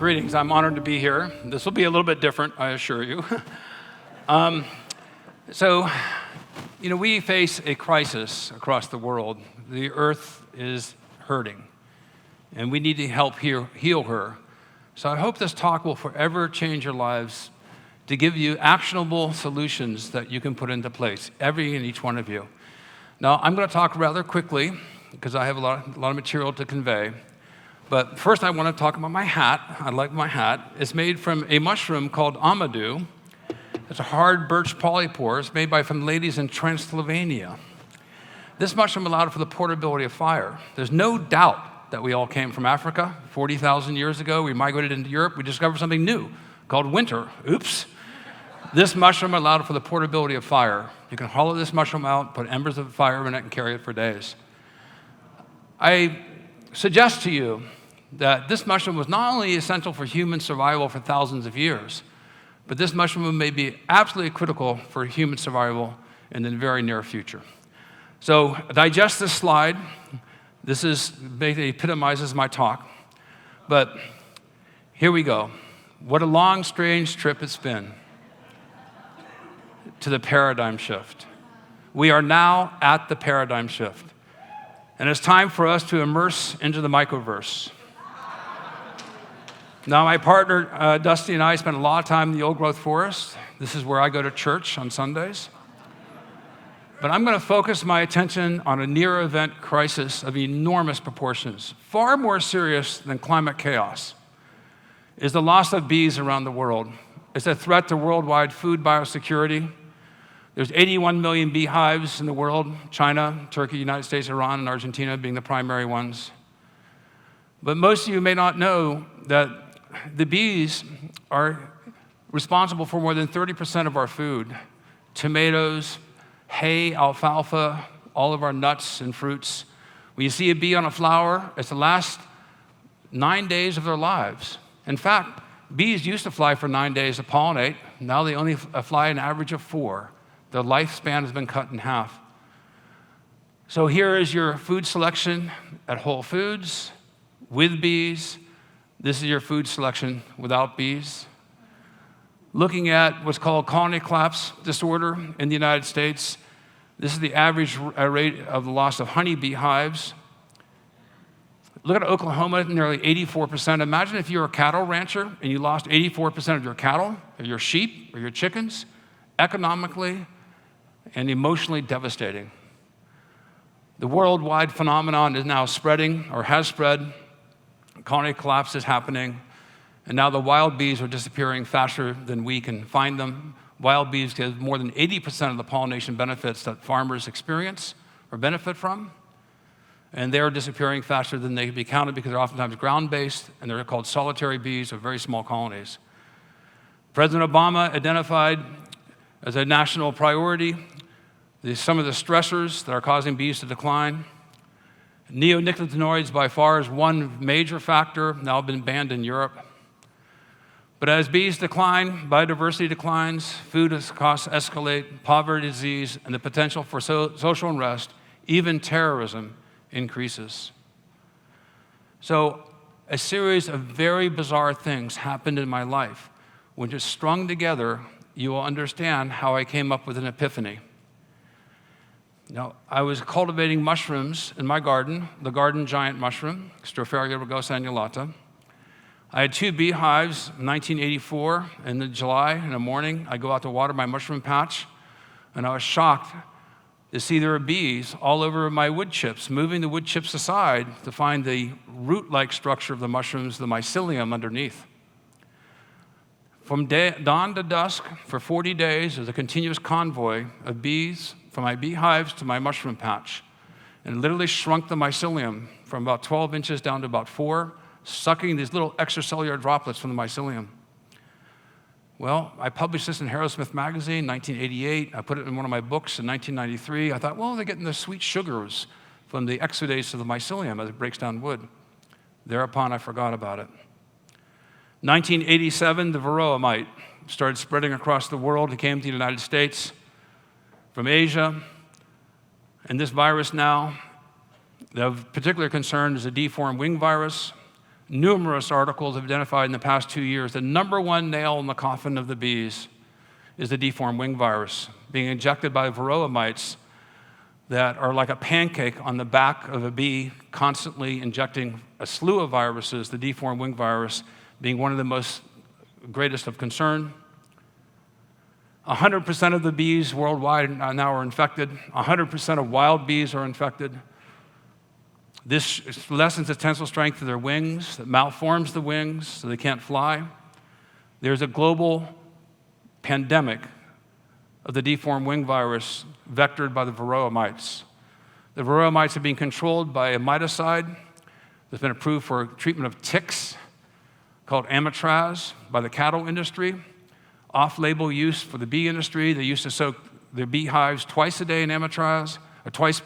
Greetings. I'm honored to be here. This will be a little bit different, I assure you. We face a crisis across the world. The earth is hurting, and we need to help heal her. So I hope this talk will forever change your lives to give you actionable solutions that you can put into place, every and each one of you. Now, I'm going to talk rather quickly because I have a lot of material to convey. But first, I want to talk about my hat. I like my hat. It's made from a mushroom called Amadou. It's a hard birch polypore. It's made by some ladies in Transylvania. This mushroom allowed for the portability of fire. There's no doubt that we all came from Africa. 40,000 years ago, we migrated into Europe. We discovered something new called winter. Oops. This mushroom allowed for the portability of fire. You can hollow this mushroom out, put embers of fire in it, and carry it for days. I suggest to you that this mushroom was not only essential for human survival for thousands of years, but this mushroom may be absolutely critical for human survival in the very near future. So digest this slide. This basically epitomizes my talk. But here we go. What a long, strange trip it's been to the paradigm shift. We are now at the paradigm shift. And it's time for us to immerse into the microverse. Now, my partner, Dusty, and I spent a lot of time in the old-growth forest. This is where I go to church on Sundays. But I'm going to focus my attention on a near-event crisis of enormous proportions, far more serious than climate chaos, is the loss of bees around the world. It's a threat to worldwide food biosecurity. There's 81 million beehives in the world, China, Turkey, United States, Iran, and Argentina being the primary ones. But most of you may not know that the bees are responsible for more than 30% of our food. Tomatoes, hay, alfalfa, all of our nuts and fruits. When you see a bee on a flower, it's the last 9 days of their lives. In fact, bees used to fly for 9 days to pollinate. Now they only fly an average of 4. Their lifespan has been cut in half. So here is your food selection at Whole Foods with bees. This is your food selection without bees. Looking at what's called colony collapse disorder in the United States, this is the average rate of the loss of honeybee hives. Look at Oklahoma, nearly 84%. Imagine if you're a cattle rancher and you lost 84% of your cattle, or your sheep, or your chickens, economically and emotionally devastating. The worldwide phenomenon is now spreading, or has spread. Colony collapse is happening, and now the wild bees are disappearing faster than we can find them. Wild bees give more than 80% of the pollination benefits that farmers experience or benefit from, and they're disappearing faster than they can be counted because they're oftentimes ground-based, and they're called solitary bees of very small colonies. President Obama identified as a national priority some of the stressors that are causing bees to decline. Neonicotinoids by far is one major factor, now been banned in Europe. But as bees decline, biodiversity declines, food costs escalate, poverty, disease, and the potential for social unrest, even terrorism, increases. So a series of very bizarre things happened in my life. When just strung together, you will understand how I came up with an epiphany. Now, I was cultivating mushrooms in my garden, the garden giant mushroom, Stropharia rugosa annulata. I had 2 beehives in 1984. In July, in the morning, I go out to water my mushroom patch, and I was shocked to see there were bees all over my wood chips, moving the wood chips aside to find the root-like structure of the mushrooms, the mycelium underneath. From dawn to dusk, for 40 days, there's a continuous convoy of bees from my beehives to my mushroom patch, and literally shrunk the mycelium from about 12 inches down to about 4, sucking these little extracellular droplets from the mycelium. Well, I published this in Harrowsmith magazine, 1988. I put it in one of my books in 1993. I thought, well, they're getting the sweet sugars from the exudates of the mycelium as it breaks down wood. Thereupon, I forgot about it. 1987, the varroa mite started spreading across the world. It came to the United States from Asia. And this virus now, of particular concern is the deformed wing virus. Numerous articles have identified in the past 2 years the number one nail in the coffin of the bees is the deformed wing virus, being injected by varroa mites that are like a pancake on the back of a bee, constantly injecting a slew of viruses, the deformed wing virus being one of the most greatest of concern. 100% of the bees worldwide now are infected. 100% of wild bees are infected. This lessens the tensile strength of their wings, that malforms the wings so they can't fly. There's a global pandemic of the deformed wing virus vectored by the varroa mites. The varroa mites are being controlled by a miticide that's been approved for treatment of ticks called amitraz by the cattle industry. Off-label use for the bee industry. They used to soak their beehives twice a day in amitraz, or twice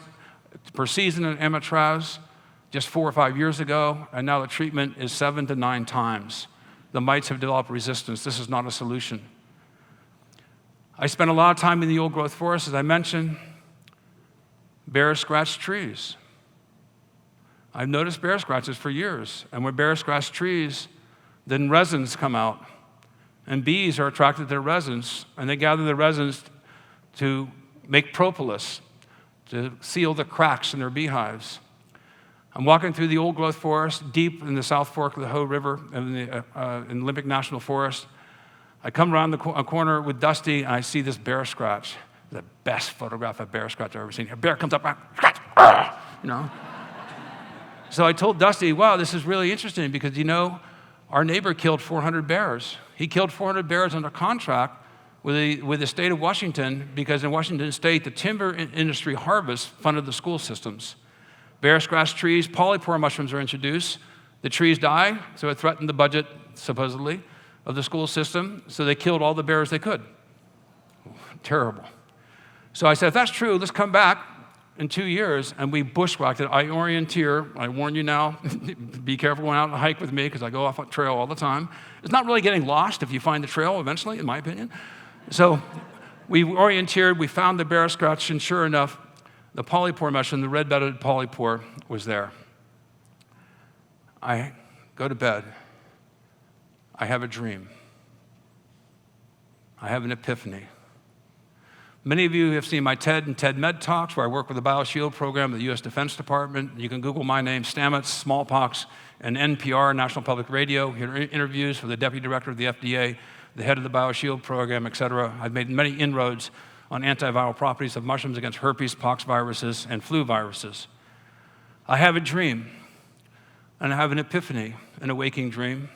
per season in amitraz, just 4 or 5 years ago, and now the treatment is 7 to 9 times. The mites have developed resistance. This is not a solution. I spent a lot of time in the old growth forest, as I mentioned. Bears scratch trees. I've noticed bear scratches for years, and when bears scratch trees, then resins come out. And bees are attracted to their resins, and they gather the resins to make propolis, to seal the cracks in their beehives. I'm walking through the old growth forest, deep in the South Fork of the Hoh River in Olympic National Forest. I come around the corner with Dusty, and I see this bear scratch. The best photograph of bear scratch I've ever seen. A bear comes up, scratch, you know. So I told Dusty, wow, this is really interesting because, you know, our neighbor killed 400 bears. He killed 400 bears under contract with the state of Washington because in Washington state, the timber industry harvest funded the school systems. Bear scratch trees, polypore mushrooms are introduced. The trees die, so it threatened the budget, supposedly, of the school system, so they killed all the bears they could. Terrible. So I said, if that's true, let's come back in 2 years, and we bushwhacked it. I orienteer. I warn you now, be careful going out on a hike with me, because I go off a trail all the time. It's not really getting lost if you find the trail eventually, in my opinion. So we orienteered, we found the bear scratch, and sure enough, the polypore mushroom, the red-belted polypore, was there. I go to bed. I have a dream. I have an epiphany. Many of you have seen my TED and TED Med Talks, where I work with the BioShield program of the U.S. Defense Department. You can Google my name, Stamets, smallpox, and NPR, National Public Radio. Hear interviews with the Deputy Director of the FDA, the head of the BioShield program, et cetera. I've made many inroads on antiviral properties of mushrooms against herpes, pox viruses, and flu viruses. I have a dream, and I have an epiphany, an awaking dream.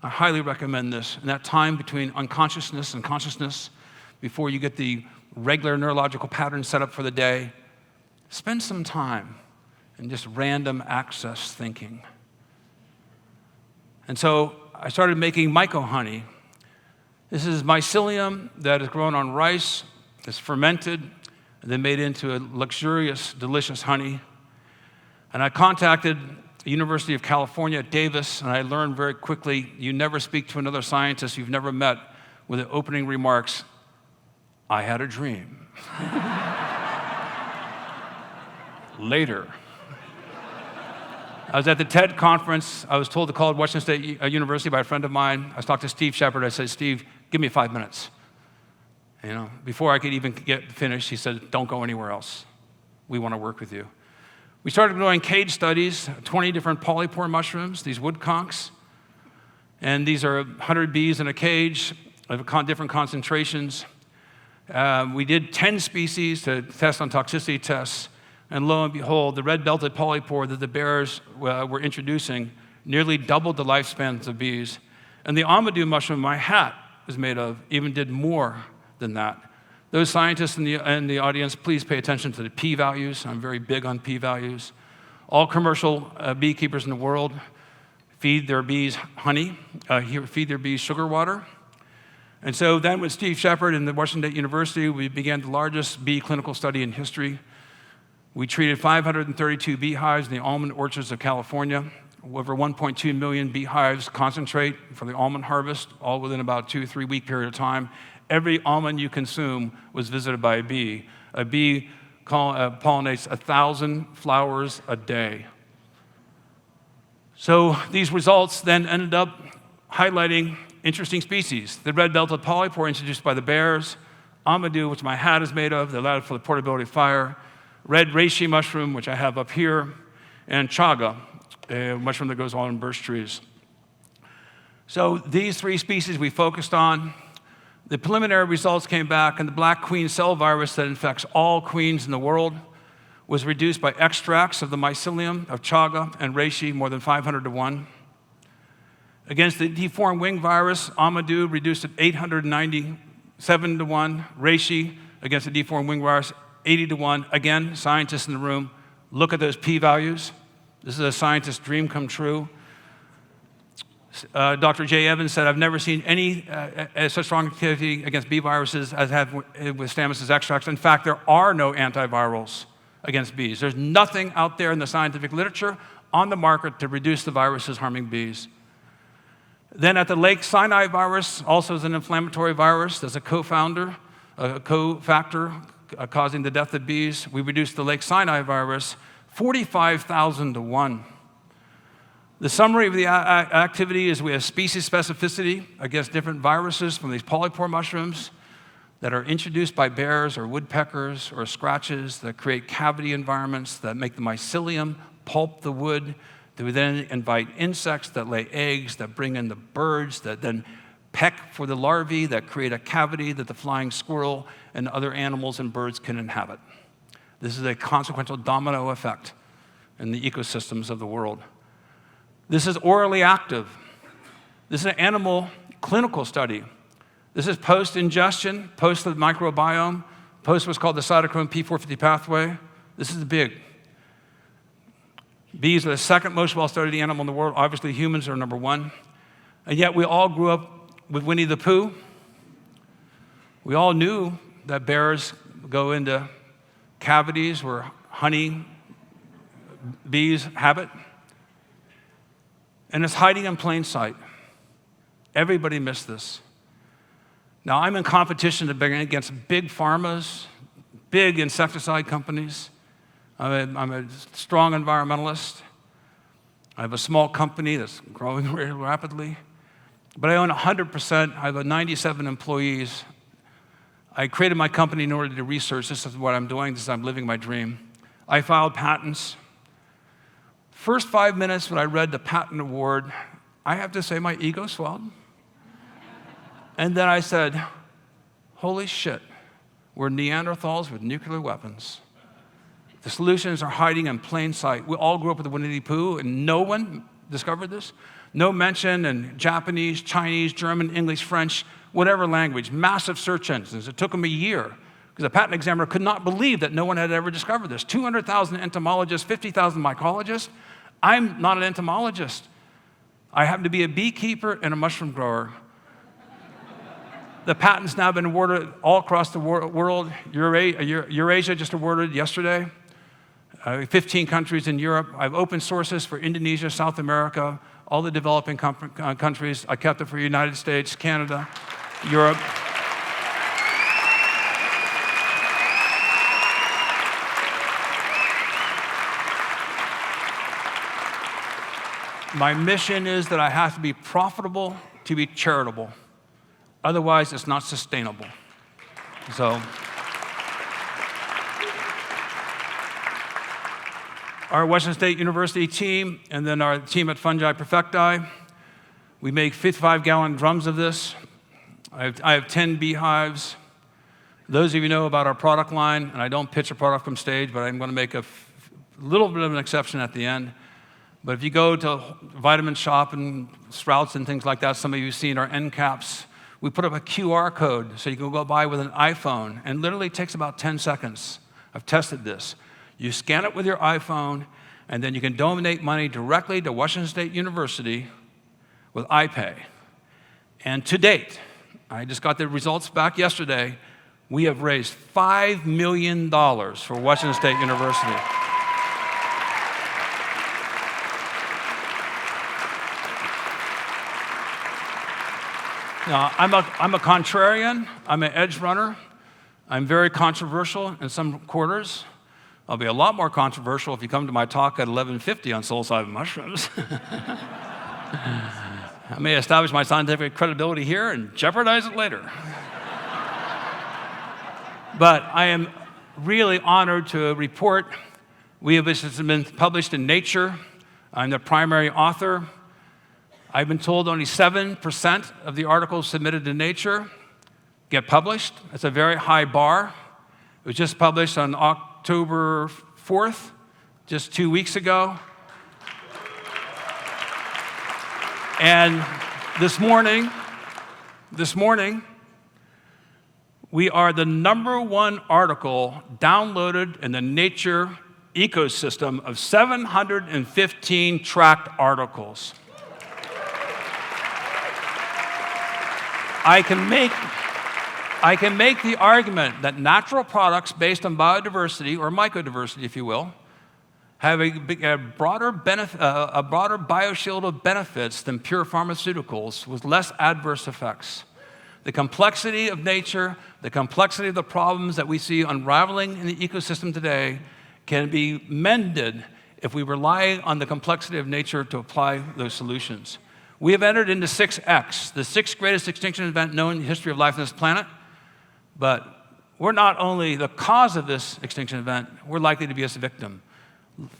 I highly recommend this. In that time between unconsciousness and consciousness, before you get the regular neurological pattern set up for the day, spend some time in just random access thinking. And so I started making myco honey. This is mycelium that is grown on rice. It's fermented and then made into a luxurious, delicious honey. And I contacted the University of California at Davis, and I learned very quickly, you never speak to another scientist you've never met with the opening remarks, I had a dream. Later. I was at the TED conference. I was told to call Washington State University by a friend of mine. I talked to Steve Shepard. I said, Steve, give me 5 minutes. You know, before I could even get finished, he said, don't go anywhere else. We want to work with you. We started doing cage studies, 20 different polypore mushrooms, these wood conchs. And these are 100 bees in a cage of different concentrations. We did 10 species to test on toxicity tests. And lo and behold, the red-belted polypore that the bears were introducing nearly doubled the lifespans of bees. And the Amadou mushroom my hat is made of even did more than that. Those scientists in the audience, please pay attention to the p-values. I'm very big on p-values. All commercial beekeepers in the world feed their bees honey, feed their bees sugar water. And so then with Steve Shepard and the Washington State University, we began the largest bee clinical study in history. We treated 532 beehives in the almond orchards of California. Over 1.2 million beehives concentrate for the almond harvest, all within about 2-3 week period of time. Every almond you consume was visited by a bee. A bee pollinates 1,000 flowers a day. So these results then ended up highlighting interesting species. The red belted polypore introduced by the bears, Amadou, which my hat is made of, that allowed for the portability of fire, red reishi mushroom, which I have up here, and chaga, a mushroom that goes on in birch trees. So these three species we focused on. The preliminary results came back, and the black queen cell virus that infects all queens in the world was reduced by extracts of the mycelium of chaga and reishi more than 500 to 1. Against the deformed wing virus, Amadou reduced it 897 to 1. Reishi against the deformed wing virus, 80 to 1. Again, scientists in the room, look at those p-values. This is a scientist's dream come true. Dr. Jay Evans said, I've never seen any such strong activity against bee viruses as I have with Stamets' extracts. In fact, there are no antivirals against bees. There's nothing out there in the scientific literature on the market to reduce the viruses harming bees. Then at the Lake Sinai virus, also is an inflammatory virus. There's a cofactor causing the death of bees. We reduced the Lake Sinai virus 45,000 to 1. The summary of the activity is we have species specificity against different viruses from these polypore mushrooms that are introduced by bears or woodpeckers or scratches that create cavity environments that make the mycelium pulp the wood, that we then invite insects that lay eggs, that bring in the birds, that then peck for the larvae, that create a cavity that the flying squirrel and other animals and birds can inhabit. This is a consequential domino effect in the ecosystems of the world. This is orally active. This is an animal clinical study. This is post-ingestion, post the microbiome, post what's called the cytochrome P450 pathway. This is the big. Bees are the second most well-studied animal in the world. Obviously, humans are number one. And yet we all grew up with Winnie the Pooh. We all knew that bears go into cavities where honey bees habit. And it's hiding in plain sight. Everybody missed this. Now, I'm in competition to bring against big pharmas, big insecticide companies. I'm a strong environmentalist. I have a small company that's growing very rapidly. But I own 100%. I have 97 employees. I created my company in order to do research. This is what I'm doing. This is I'm living my dream. I filed patents. First 5 minutes when I read the patent award, I have to say my ego swelled. And then I said, holy shit, we're Neanderthals with nuclear weapons. The solutions are hiding in plain sight. We all grew up with the Winnie the Pooh, and no one discovered this. No mention in Japanese, Chinese, German, English, French, whatever language, massive search engines. It took them a year because the patent examiner could not believe that no one had ever discovered this. 200,000 entomologists, 50,000 mycologists. I'm not an entomologist. I happen to be a beekeeper and a mushroom grower. The patent's now been awarded all across the world. Eurasia just awarded yesterday. 15 countries in Europe. I have open sources for Indonesia, South America, all the developing countries. I kept it for the United States, Canada, Europe. My mission is that I have to be profitable to be charitable. Otherwise, it's not sustainable. So, our Washington State University team and then our team at Fungi Perfecti, we make 55-gallon drums of this. I have 10 beehives. Those of you know about our product line, and I don't pitch a product from stage, but I'm going to make a little bit of an exception at the end. But if you go to Vitamin Shop and Sprouts and things like that, some of you have seen our end caps. We put up a QR code so you can go buy with an iPhone, and literally it takes about 10 seconds. I've tested this. You scan it with your iPhone, and then you can donate money directly to Washington State University with iPay. And to date, I just got the results back yesterday, we have raised $5 million for Washington State University. Now, I'm a contrarian. I'm an edge runner. I'm very controversial in some quarters. I'll be a lot more controversial if you come to my talk at 11:50 on psilocybin mushrooms. I may establish my scientific credibility here and jeopardize it later. But I am really honored to report this has been published in Nature. I'm the primary author. I've been told only 7% of the articles submitted to Nature get published. That's a very high bar. It was just published on October 4th, just 2 weeks ago. And this morning, we are the #1 article downloaded in the Nature ecosystem of 715 tracked articles. I can make the argument that natural products based on biodiversity, or mycodiversity, if you will, have a broader bioshield of benefits than pure pharmaceuticals with less adverse effects. The complexity of nature, the complexity of the problems that we see unraveling in the ecosystem today can be mended if we rely on the complexity of nature to apply those solutions. We have entered into 6X, the 6th greatest extinction event known in the history of life on this planet, but we're not only the cause of this extinction event, we're likely to be its victim.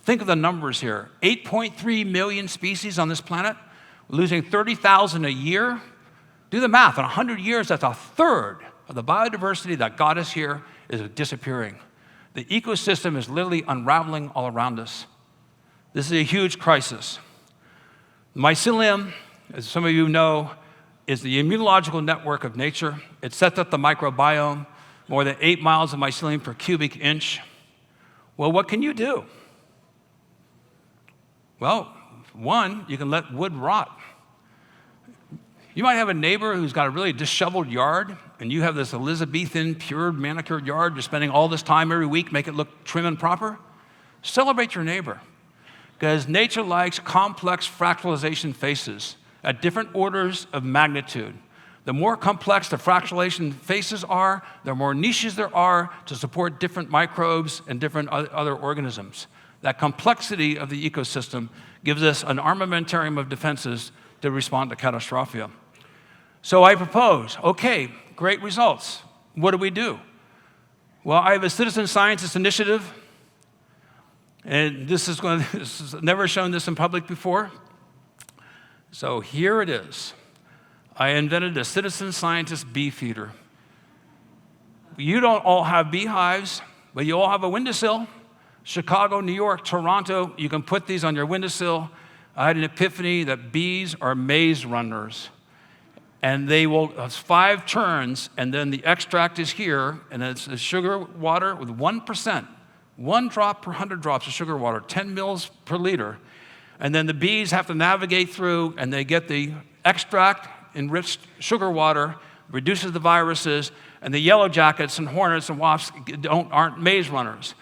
Think of the numbers here. 8.3 million species on this planet, losing 30,000 a year. Do the math. In 100 years, that's a third of the biodiversity that got us here is disappearing. The ecosystem is literally unraveling all around us. This is a huge crisis. Mycelium, as some of you know, is the immunological network of nature. It sets up the microbiome, more than 8 miles of mycelium per cubic inch. Well, what can you do? Well, one, you can let wood rot. You might have a neighbor who's got a really disheveled yard, and you have this Elizabethan, pure, manicured yard. You're spending all this time every week, make it look trim and proper. Celebrate your neighbor, because nature likes complex fractalization faces at different orders of magnitude. The more complex the fractalization faces are, the more niches there are to support different microbes and different other organisms. That complexity of the ecosystem gives us an armamentarium of defenses to respond to catastrophia. So I propose, okay, great results. What do we do? Well, I have a citizen scientist initiative, and this is never shown this in public before. So here it is. I invented a citizen scientist bee feeder. You don't all have beehives, but you all have a windowsill. Chicago, New York, Toronto, you can put these on your windowsill. I had an epiphany that bees are maze runners. And they will, it's 5 turns, and then the extract is here, and it's a sugar water with 1%, 1 drop per 100 drops of sugar water, 10 mils per liter. And then the bees have to navigate through, and they get the extract, enriched sugar water, reduces the viruses, and the yellow jackets and hornets and wasps aren't maze runners.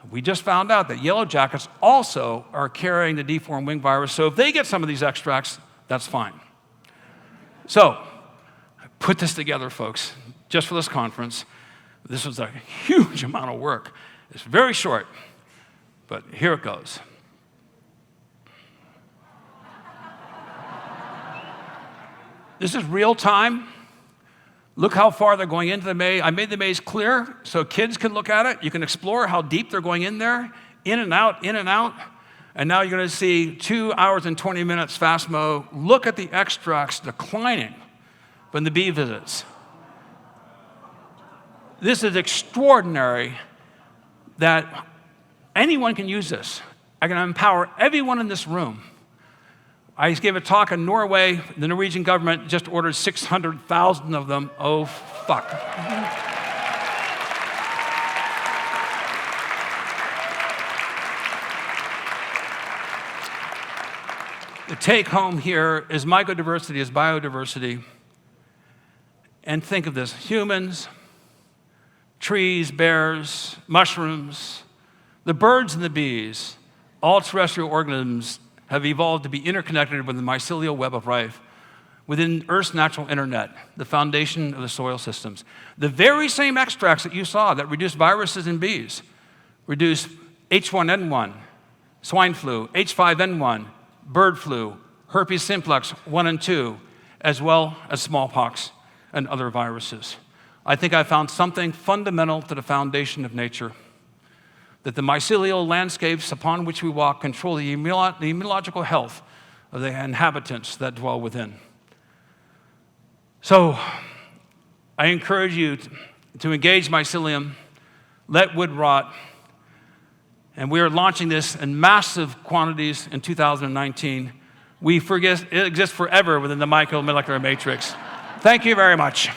We just found out that yellow jackets also are carrying the deformed wing virus, so if they get some of these extracts, that's fine. So, I put this together, folks, just for this conference. This was a huge amount of work. It's very short, but here it goes. This is real time. Look how far they're going into the maze. I made the maze clear so kids can look at it. You can explore how deep they're going in there, in and out, in and out. And now you're going to see 2 hours and 20 minutes fast mo. Look at the extracts declining from the bee visits. This is extraordinary that anyone can use this. I can empower everyone in this room. I gave a talk in Norway. The Norwegian government just ordered 600,000 of them. Oh, fuck. The take home here is mycodiversity is biodiversity. And think of this, humans, trees, bears, mushrooms, the birds and the bees, all terrestrial organisms have evolved to be interconnected with the mycelial web of life within Earth's natural internet, the foundation of the soil systems. The very same extracts that you saw that reduce viruses in bees, reduce H1N1, swine flu, H5N1, bird flu, herpes simplex 1 and 2, as well as smallpox and other viruses. I think I found something fundamental to the foundation of nature, that the mycelial landscapes upon which we walk control the immunological health of the inhabitants that dwell within. So I encourage you to engage mycelium, let wood rot, and we are launching this in massive quantities in 2019. We forget it exists forever within the mycomolecular matrix. Thank you very much.